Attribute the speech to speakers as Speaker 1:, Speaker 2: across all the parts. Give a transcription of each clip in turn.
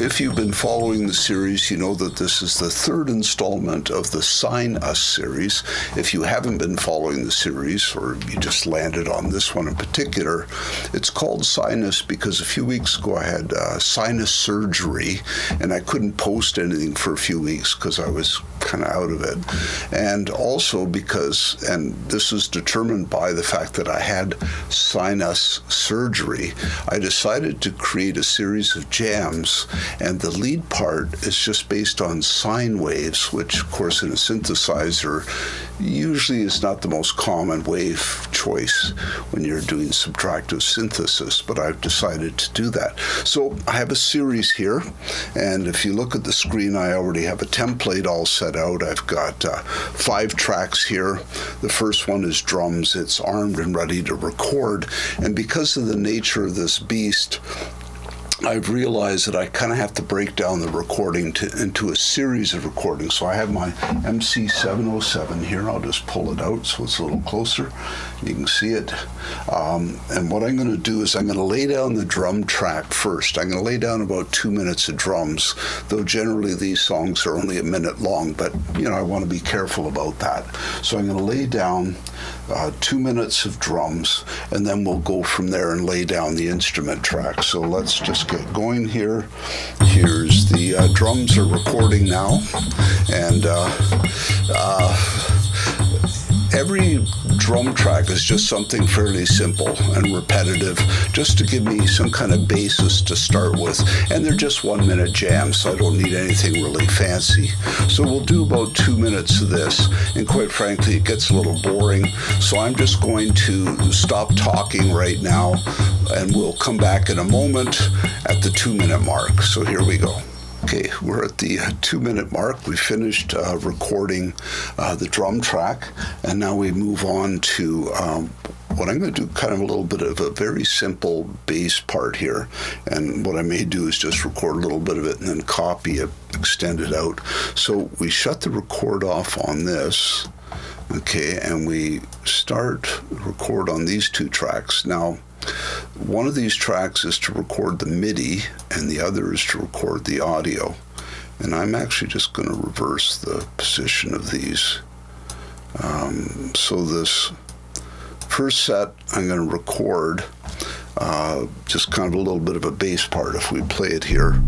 Speaker 1: if you've been following the series, you know that this is the third installment of the Sine-US series. If you haven't been following the series, or you just landed on this one in particular, it's called Sinus because a few weeks ago I had sinus surgery, and I couldn't post anything for a few weeks because I was kind of out of it. And also because, and this is determined by the fact that I had sinus surgery, I decided to create a series of jams, and the lead part is just based on sine waves, which of course in a synthesizer usually is not the most common wave choice when you're doing subtractive synthesis, but I've decided to do that. So I have a series here, and if you look at the screen, I already have a template all set out. I've got 5 tracks here. The first one is drums. It's armed and ready to record, and because of the nature of this beast, I've realized that I kind of have to break down the recording into a series of recordings. So I have my MC-707 here. I'll just pull it out so it's a little closer. You can see it. And what I'm going to do is I'm going to lay down the drum track first. I'm going to lay down about 2 minutes of drums, though generally these songs are only a minute long, but I want to be careful about that. So I'm going to lay down 2 minutes of drums, and then we'll go from there and lay down the instrument track. So let's just get going here. Here's the drums are recording now, and every drum track is just something fairly simple and repetitive, just to give me some kind of basis to start with. And they're just 1 minute jams, so I don't need anything really fancy. So we'll do about 2 minutes of this, and quite frankly, it gets a little boring. So I'm just going to stop talking right now, and we'll come back in a moment at the 2 minute mark. So here we go. Okay, we're at the 2 minute mark. We finished recording the drum track, and now we move on to what I'm going to do, kind of a little bit of a very simple bass part here. And what I may do is just record a little bit of it and then copy it, extend it out. So we shut the record off on this, okay, and we record on these 2 tracks. Now, one of these tracks is to record the MIDI, and the other is to record the audio. And I'm actually just going to reverse the position of these. So this first set, I'm going to record just kind of a little bit of a bass part if we play it here.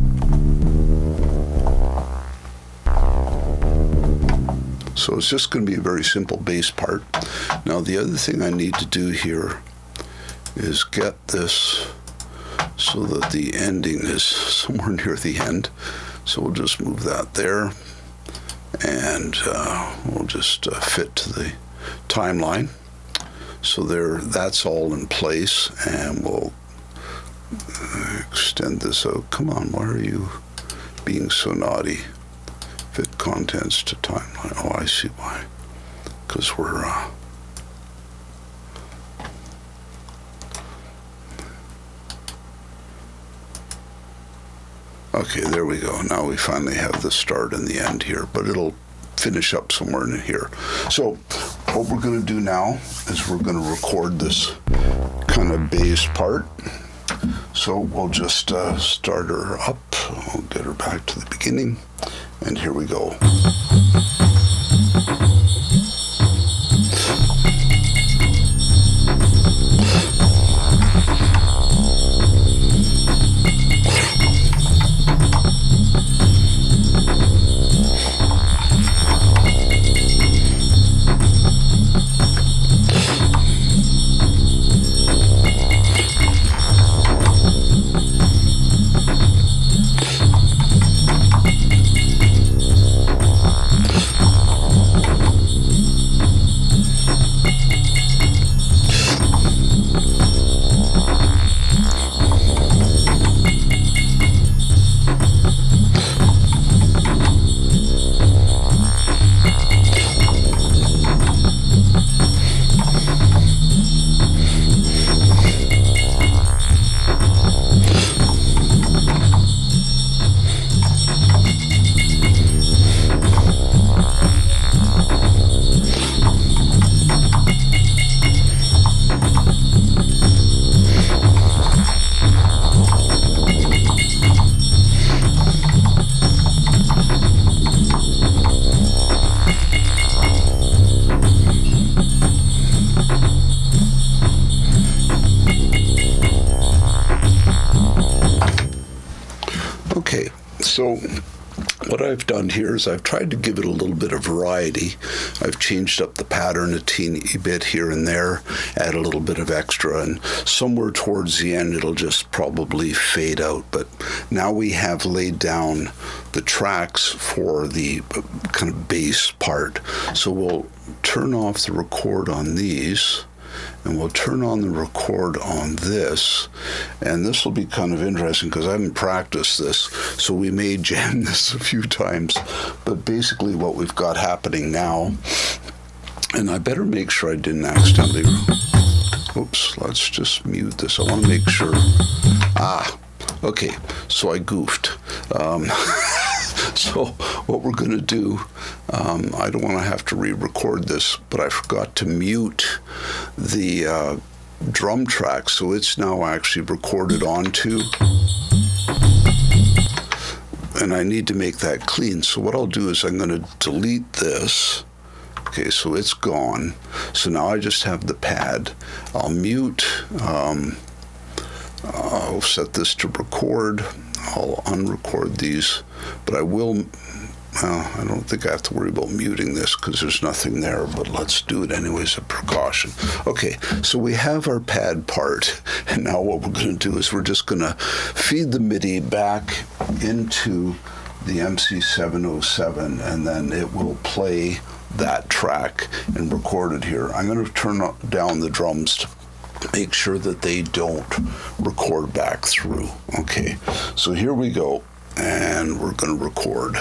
Speaker 1: So it's just going to be a very simple bass part. Now the other thing I need to do here is get this so that the ending is somewhere near the end. So we'll just move that there, and we'll just fit to the timeline. So there, that's all in place, and we'll extend this out. Come on, why are you being so naughty? Fit contents to timeline. Oh, I see why. Because we're okay, there we go. Now we finally have the start and the end here, but it'll finish up somewhere in here. So what we're going to do now is we're going to record this kind of bass part. So we'll just start her up. I'll get her back to the beginning, and here we go. Okay, so what I've done here is I've tried to give it a little bit of variety. I've changed up the pattern a teeny bit here and there, add a little bit of extra, and somewhere towards the end it'll just probably fade out. But now we have laid down the tracks for the kind of bass part. So we'll turn off the record on these, and we'll turn on the record on this, and this will be kind of interesting because I haven't practiced this, so we may jam this a few times. But basically what we've got happening now, and I better make sure I didn't accidentally, oops, let's just mute this. I want to make sure, okay, so I goofed. So what we're going to do, I don't want to have to re-record this, but I forgot to mute the drum track, so it's now actually recorded onto, and I need to make that clean. So what I'll do is I'm going to delete this. Okay, so it's gone. So now I just have the pad. I'll mute, I'll set this to record. I'll unrecord these, but I will, I don't think I have to worry about muting this because there's nothing there, but let's do it anyway as a precaution. Okay, so we have our pad part, and now what we're going to do is we're just going to feed the MIDI back into the MC-707, and then it will play that track and record it here. I'm going to turn down the drums to make sure that they don't record back through. Okay, so here we go, and we're going to record,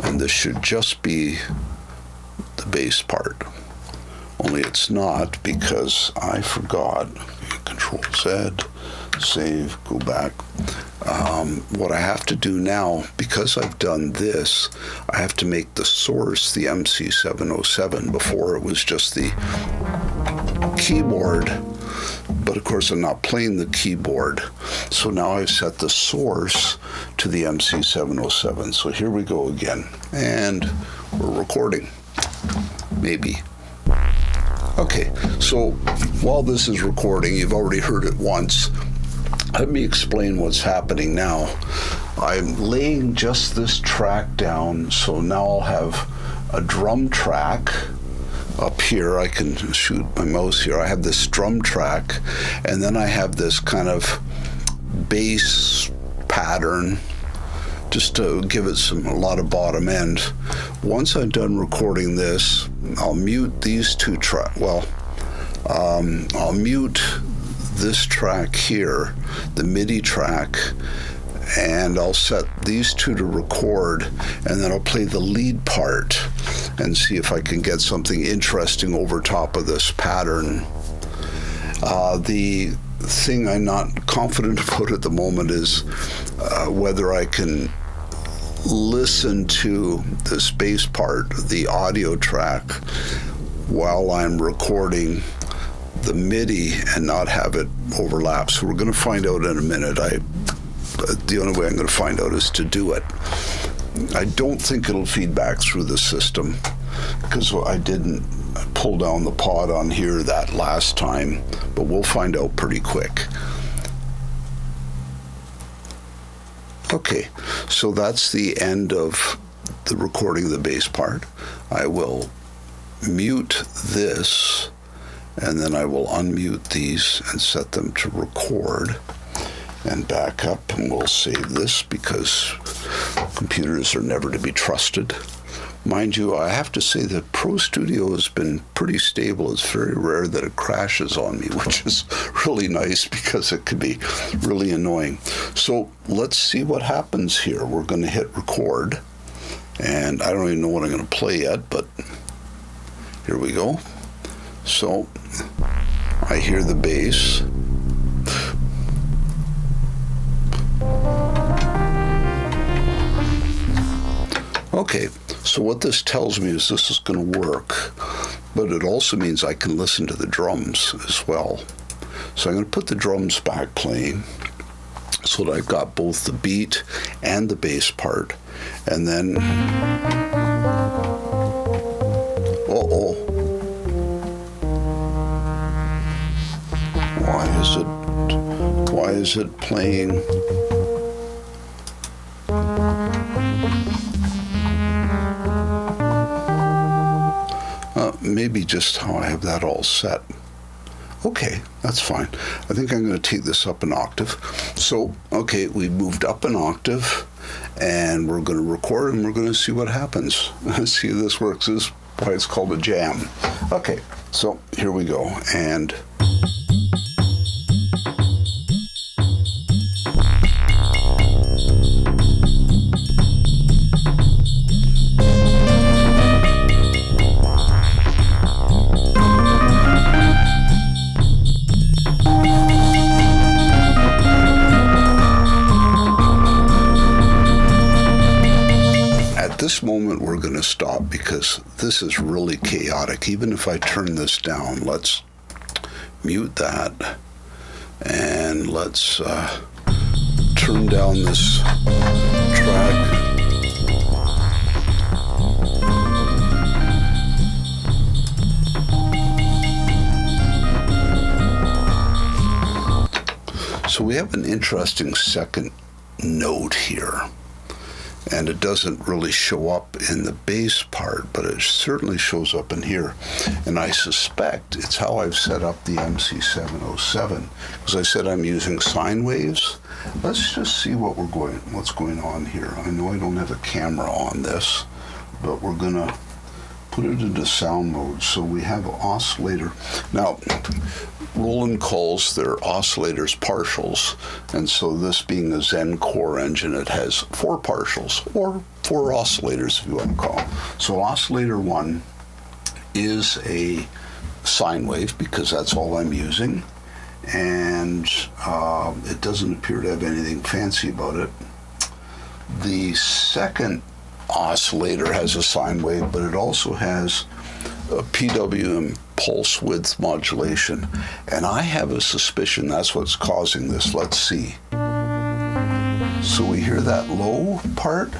Speaker 1: and this should just be the bass part, only it's not because I forgot. Control Z, save, go back. What I have to do now, because I've done this, I have to make the source the MC-707. Before it was just the keyboard, but of course I'm not playing the keyboard, so now I've set the source to the MC-707. So here we go again, and we're recording, maybe. Okay, so while this is recording, you've already heard it once. Let me explain what's happening now. I'm laying just this track down, so now I'll have a drum track up here. I can shoot my mouse here. I have this drum track, and then I have this kind of bass pattern just to give it a lot of bottom end. Once I'm done recording this, I'll mute these two tracks. Well, I'll mute this track here, the MIDI track, and I'll set these two to record, and then I'll play the lead part and see if I can get something interesting over top of this pattern. The thing I'm not confident about at the moment is whether I can listen to this bass part, the audio track, while I'm recording the MIDI and not have it overlap. So we're going to find out in a minute. The only way I'm going to find out is to do it. I don't think it'll feed back through the system because I didn't pull down the pod on here that last time, but we'll find out pretty quick. Okay, so that's the end of the recording of the bass part. I will mute this, and then I will unmute these and set them to record and back up, and we'll save this because computers are never to be trusted. Mind you, I have to say that Pro Studio has been pretty stable. It's very rare that it crashes on me, which is really nice because it could be really annoying. So let's see what happens here. We're going to hit record, and I don't even know what I'm going to play yet, but here we go. So I hear the bass. Okay, so what this tells me is this is going to work, but it also means I can listen to the drums as well. So I'm going to put the drums back playing so that I've got both the beat and the bass part, and then, why is it playing? may be just how I have that all set. Okay, that's fine. I think I'm going to take this up an octave. So, okay, we moved up an octave, and we're going to record, and we're going to see what happens. See if this works. This is why it's called a jam. Okay, so here we go. And this moment we're going to stop because this is really chaotic. Even if I turn this down, let's mute that and let's turn down this track. So we have an interesting second note here. And it doesn't really show up in the bass part, but it certainly shows up in here. And I suspect it's how I've set up the MC-707. Because I said I'm using sine waves. Let's just see what's going on here. I know I don't have a camera on this, but we're gonna put it into sound mode. So we have an oscillator. Now, Roland calls their oscillators partials, and so this being a Zen core engine, it has 4 partials, or 4 oscillators if you want to call them. So oscillator 1 is a sine wave, because that's all I'm using, and it doesn't appear to have anything fancy about it. The second oscillator has a sine wave, but it also has a PWM pulse width modulation, and I have a suspicion that's what's causing this. Let's see. So we hear that low part,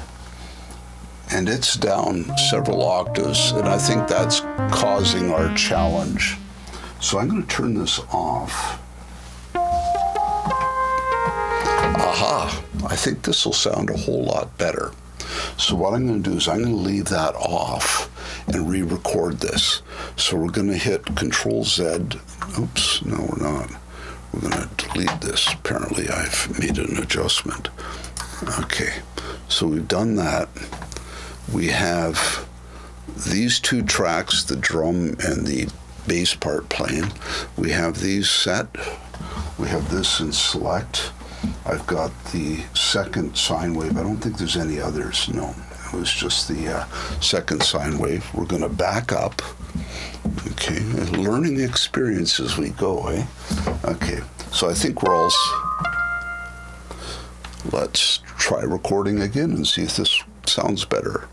Speaker 1: and it's down several octaves, and I think that's causing our challenge. So I'm going to turn this off. Aha! I think this will sound a whole lot better. So what I'm going to do is I'm going to leave that off and re-record this. So we're going to hit Control Z. Oops, no, we're not. We're going to delete this. Apparently I've made an adjustment. Okay, so we've done that. We have these 2 tracks, the drum and the bass part playing. We have these set. We have this in select. I've got the second sine wave. I don't think there's any others. No, it was just the second sine wave. We're going to back up. Okay, learning experience as we go, eh? Okay, so I think we're all... Let's try recording again and see if this sounds better.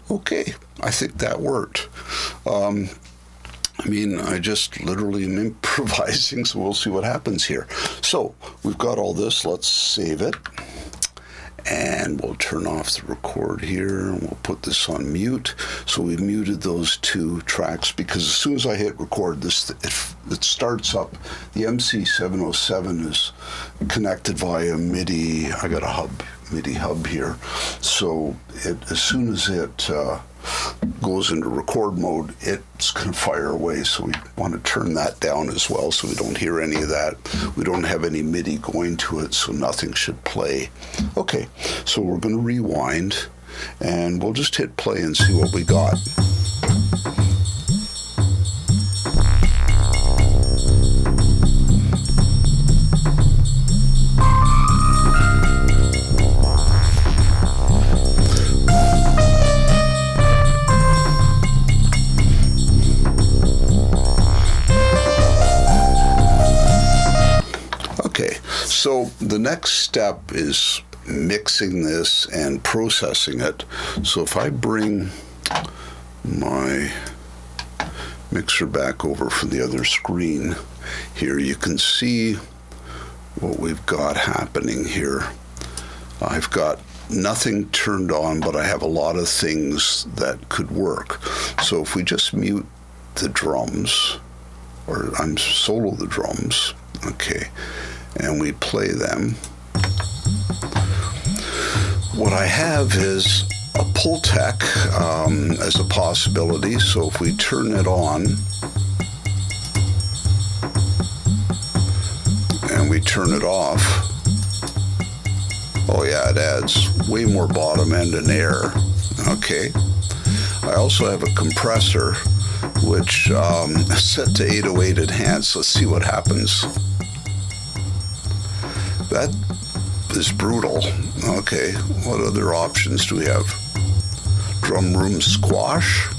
Speaker 1: Okay, I think that worked. I just literally am improvising, so we'll see what happens here. So we've got all this. Let's save it. And we'll turn off the record here, and we'll put this on mute. So we muted those two tracks because as soon as I hit record, it starts up. The MC-707 is connected via MIDI. I got a MIDI hub here. So as soon as it goes into record mode, it's going to fire away. So we want to turn that down as well so we don't hear any of that. We don't have any MIDI going to it, so nothing should play. Okay, so we're going to rewind, and we'll just hit play and see what we got. So the next step is mixing this and processing it. So if I bring my mixer back over from the other screen here, you can see what we've got happening here. I've got nothing turned on, but I have a lot of things that could work. So if we just mute the drums, or I'm solo the drums, okay, and we play them, what I have is a Pultec as a possibility. So if we turn it on and we turn it off, oh yeah, it adds way more bottom end and air. Okay, I also have a compressor which is set to 808 enhance. Let's see what happens. That is brutal. Okay, what other options do we have? Drum room squash?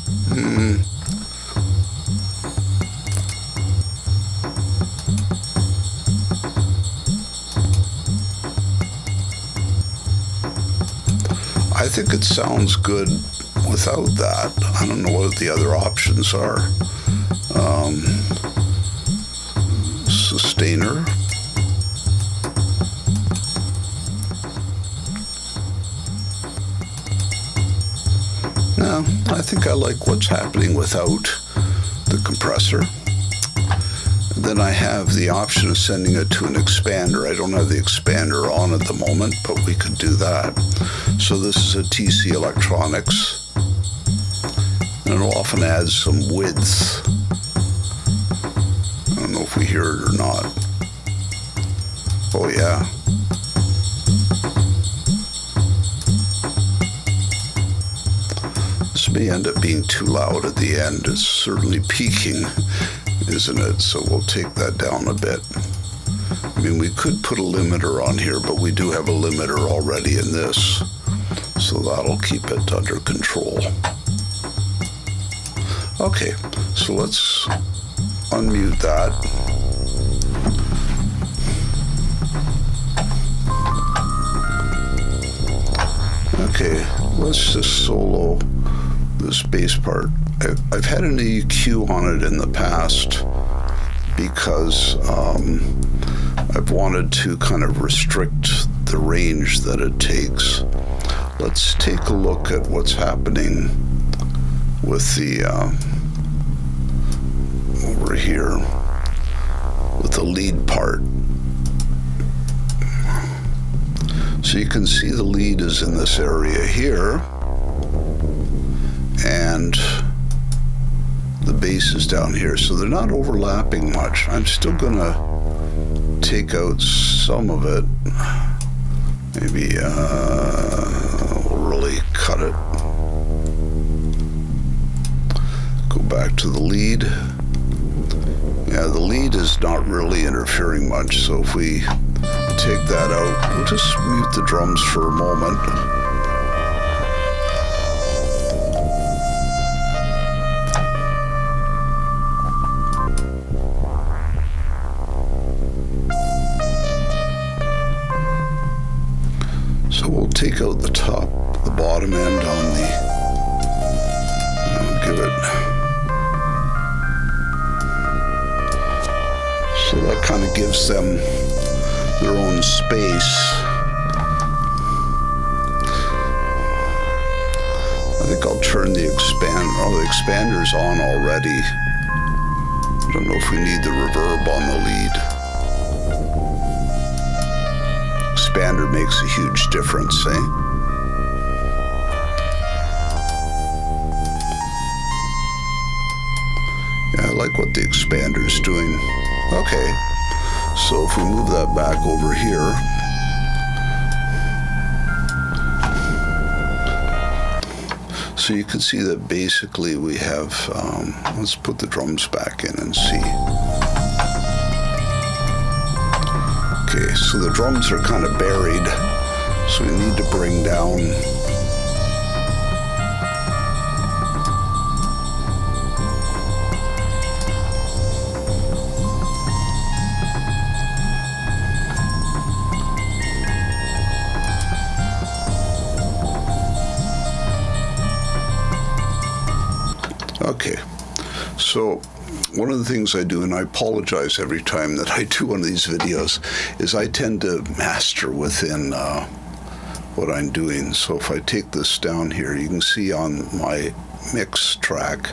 Speaker 1: I think it sounds good without that. I don't know what the other options are. Sustainer. No, I think I like what's happening without the compressor. Then I have the option of sending it to an expander. I don't have the expander on at the moment, but we could do that. So this is a TC Electronics, and it'll often add some width. I don't know if we hear it or not. Oh yeah. This may end up being too loud at the end. It's certainly peaking, isn't it? So we'll take that down a bit. I mean, we could put a limiter on here, but we do have a limiter already in this, so that'll keep it under control. Okay, so let's unmute that. Okay, let's just solo this bass part. I've had an EQ on it in the past because I've wanted to kind of restrict the range that it takes. Let's take a look at what's happening with the over here with the lead part. So you can see the lead is in this area here, and the bass is down here, so they're not overlapping much. I'm still gonna take out some of it. Maybe we'll really cut it. Go back to the lead. Yeah, the lead is not really interfering much, so if we take that out, we'll just mute the drums for a moment. So we'll take out the top, the bottom end on the, give it, so that kind of gives them their own space. the expander's on already. I don't know if we need the reverb on the lead. Expander makes a huge difference, eh? Yeah, I like what the expander's doing. Okay, so if we move that back over here, so you can see that basically we have, let's put the drums back in and see. Okay, so the drums are kind of buried, so we need to bring down Okay, so one of the things I do, and I apologize every time that I do one of these videos, is I tend to master within what I'm doing. So if I take this down here, you can see on my mix track,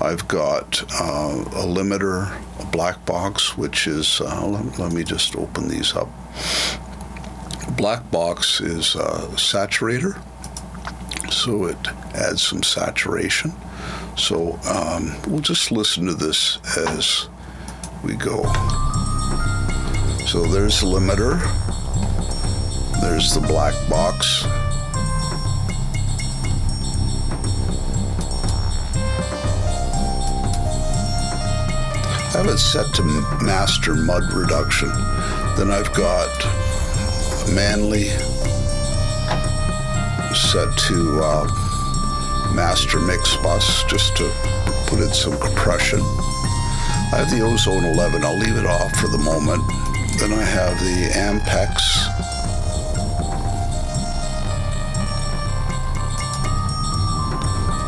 Speaker 1: I've got a limiter, a black box, which is, let me just open these up. Black box is a saturator, so it adds some saturation. So we'll just listen to this as we go. So there's the limiter, there's the black box. I have it set to master mud reduction. Then I've got Manly set to master mix bus, just to put in some compression. I have the Ozone 11, I'll leave it off for the moment. Then I have the Ampex.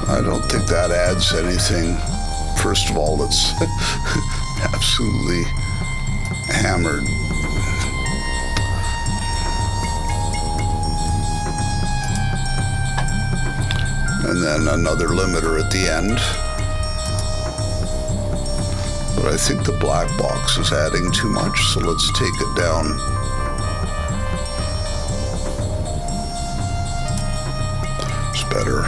Speaker 1: I don't think that adds anything. First of all, it's absolutely hammered. And then another limiter at the end. But I think the black box is adding too much, so let's take it down. It's better.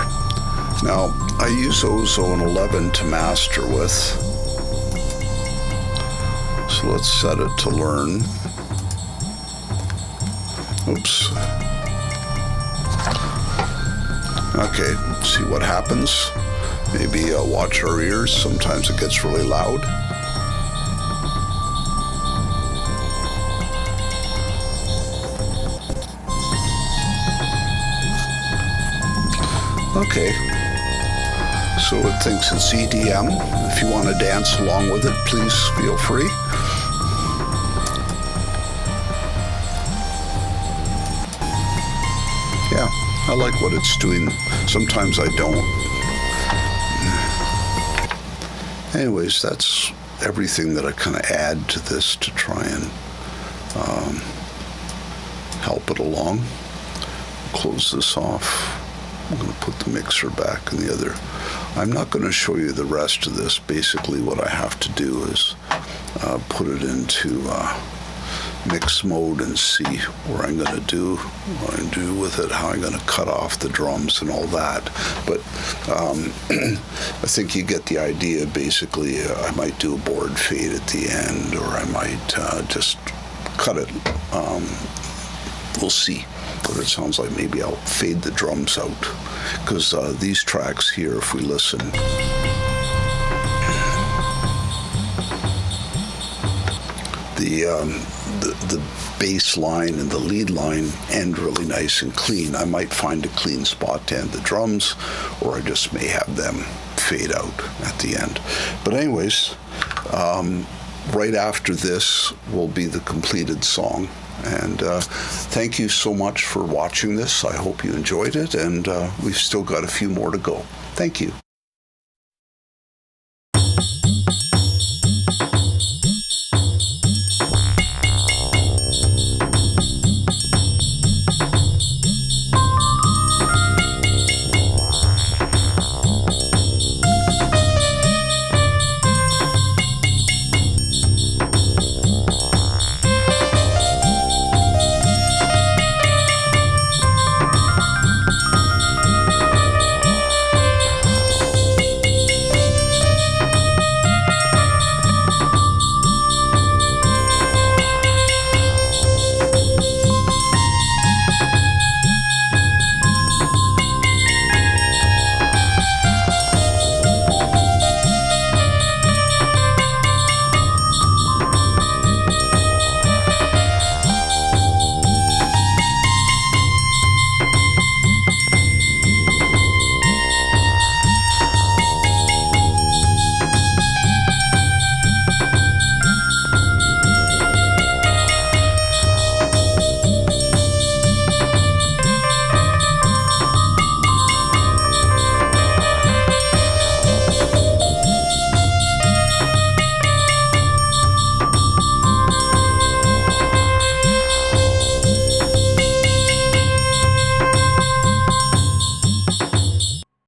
Speaker 1: Now, I use Ozone 11 to master with. So let's set it to learn. Oops. Okay, see what happens. Maybe watch our ears. Sometimes it gets really loud. Okay, so it thinks it's EDM. If you want to dance along with it, please feel free. Yeah, I like what it's doing. Sometimes I don't. Anyways, that's everything that I kind of add to this to try and help it along. Close this off. I'm going to put the mixer back in the other. I'm not going to show you the rest of this. Basically, what I have to do is put it into mix mode and see what I'm going to do with it, how I'm going to cut off the drums and all that. But I think you get the idea. Basically, I might do a board fade at the end, or I might just cut it. We'll see. But it sounds like maybe I'll fade the drums out, because these tracks here, if we listen, the bass line and the lead line end really nice and clean. I might find a clean spot to end the drums, or I just may have them fade out at the end. But anyways, right after this will be the completed song. And thank you so much for watching this. I hope you enjoyed it, and we've still got a few more to go. Thank you.